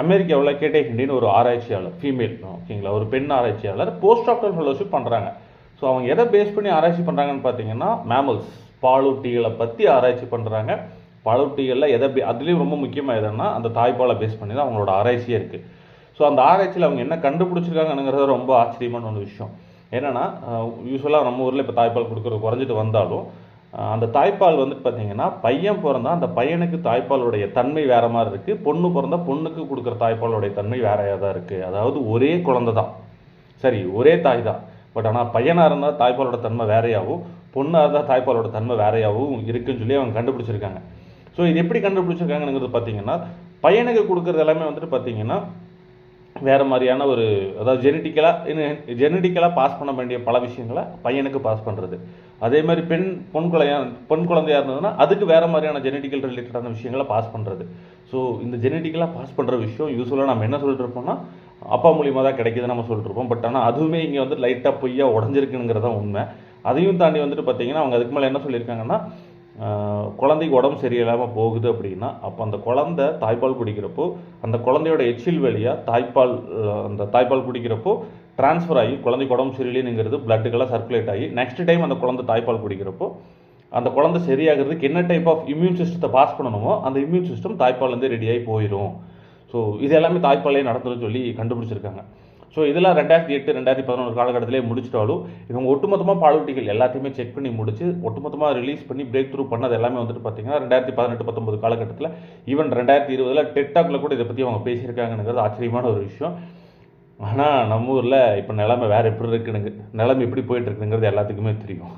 அமெரிக்காவில் கேட்டே ஹிண்டின்னு ஒரு ஆராய்ச்சியாளர், ஃபீமேல், ஓகேங்களா, ஒரு பெண் ஆராய்ச்சியாளர் போஸ்ட் டாக்டர் ஃபெலோஷிப் பண்ணுறாங்க. ஸோ அவங்க எதை பேஸ் பண்ணி ஆராய்ச்சி பண்ணுறாங்கன்னு பார்த்தீங்கன்னா, மேமல்ஸ், பாலூட்டிகளை பற்றி ஆராய்ச்சி பண்ணுறாங்க. பாலூட்டிகளில் அதுலேயும் ரொம்ப முக்கியமாக எதுன்னா அந்த தாய்ப்பாலை பேஸ் பண்ணி தான் அவங்களோட ஆராய்ச்சியே இருக்குது. ஸோ அந்த ஆராய்ச்சியில் அவங்க என்ன கண்டுபிடிச்சிருக்காங்கங்கிறது ரொம்ப ஆச்சரியமான ஒரு விஷயம். என்னென்னா, யூஸ்வலாக நம்ம ஊரில் இப்போ தாய்ப்பால் கொடுக்குறது குறைஞ்சிட்டு வந்தாலும் அந்த தாய்ப்பால் வந்துட்டு பார்த்தீங்கன்னா, பையன் பிறந்தா அந்த பையனுக்கு தாய்ப்பாலுடைய தன்மை வேறு மாதிரி இருக்குது, பொண்ணு பிறந்தா பொண்ணுக்கு கொடுக்குற தாய்ப்பாலுடைய தன்மை வேறையாக தான் இருக்குது. அதாவது ஒரே குழந்தை தான், சரி, ஒரே தாய் தான், பட் ஆனால் பையனாக இருந்தால் தாய்ப்பாலோட தன்மை வேறையாகவும், பொண்ணாக இருந்தால் தாய்ப்பாலோட தன்மை வேறையாகவும் இருக்குன்னு சொல்லி அவங்க கண்டுபிடிச்சிருக்காங்க. ஸோ இது எப்படி கண்டுபிடிச்சிருக்காங்கங்கிறது பார்த்தீங்கன்னா, பையனுக்கு கொடுக்குறது எல்லாமே வந்துட்டு பார்த்தீங்கன்னா வேறு மாதிரியான ஒரு, அதாவது ஜெனட்டிக்கலாக பாஸ் பண்ண வேண்டிய பல விஷயங்களை பையனுக்கு பாஸ் பண்ணுறது. அதே மாதிரி பொன் குழந்தையாக இருந்ததுன்னா அதுக்கு வேறு மாதிரியான ஜெனட்டிக்கல் ரிலேட்டடான விஷயங்களை பாஸ் பண்ணுறது. ஸோ இந்த ஜெனட்டிக்கலாக பாஸ் பண்ணுற விஷயம் யூஸ்வலாக நம்ம என்ன சொல்லிட்டு இருப்போம்னா, அப்பா மூலியமாக தான் கிடைக்குதுன்னு நம்ம சொல்லிட்டு இருப்போம். பட் ஆனால் அதுவுமே இங்கே வந்து லைட்டாக பொய்யா உடஞ்சிருக்குங்கிறதான் உண்மை. அதையும் தாண்டி வந்துட்டு பார்த்தீங்கன்னா, அவங்க அதுக்கு மேலே என்ன சொல்லியிருக்காங்கன்னா, குழந்தைக்கு உடம்பு சரியில்லாமல் போகுது அப்படின்னா, அப்போ அந்த குழந்தை தாய்ப்பால் குடிக்கிறப்போ அந்த குழந்தையோட எச்சில் வழியாக அந்த தாய்ப்பால் குடிக்கிறப்போ ட்ரான்ஸ்ஃபர் ஆகி குழந்தைக்கு உடம்பு சரியில்லைங்கிறது பிளட்டுக்கெல்லாம் சர்க்குலேட் ஆகி நெக்ஸ்ட் டைம் அந்த குழந்தை தாய்ப்பால் குடிக்கிறப்போ அந்த குழந்தை சரியாகிறதுக்கு என்ன டைப் ஆஃப் இம்யூன் சிஸ்டத்தை பாஸ் பண்ணணுமோ அந்த இம்யூன் சிஸ்டம் தாய்ப்பால்லேருந்து ரெடியாகி போயிடும். ஸோ இது எல்லாமே தாய்ப்பாலே நடத்துன்னு சொல்லி கண்டுபிடிச்சிருக்காங்க. ஸோ இதெல்லாம் 2008, 2011 காலகட்டத்திலே முடிச்சிட்டாலும் இவங்க ஒட்டுமொத்தமாக பாலூட்டிகள் எல்லாத்தையுமே செக் பண்ணி முடிச்சு ஒட்டுமொத்தமாக ரிலீஸ் பண்ணி பிரேக் த்ரூ பண்ணது எல்லாமே வந்துட்டு பார்த்தீங்கன்னா 2018, 19 காலகட்டத்தில், ஈவன் 2020 டெக்டாக்ல கூட இதை பற்றி அவங்க பேசியிருக்காங்கங்கிறது ஆச்சரியமான ஒரு விஷயம். ஆனால் நம்ம ஊரில் இப்போ நிலைமை வேறு எப்படி இருக்குனுங்க, நிலைமை எப்படி போயிட்டு இருக்குங்கிறது எல்லாத்துக்குமே தெரியும்.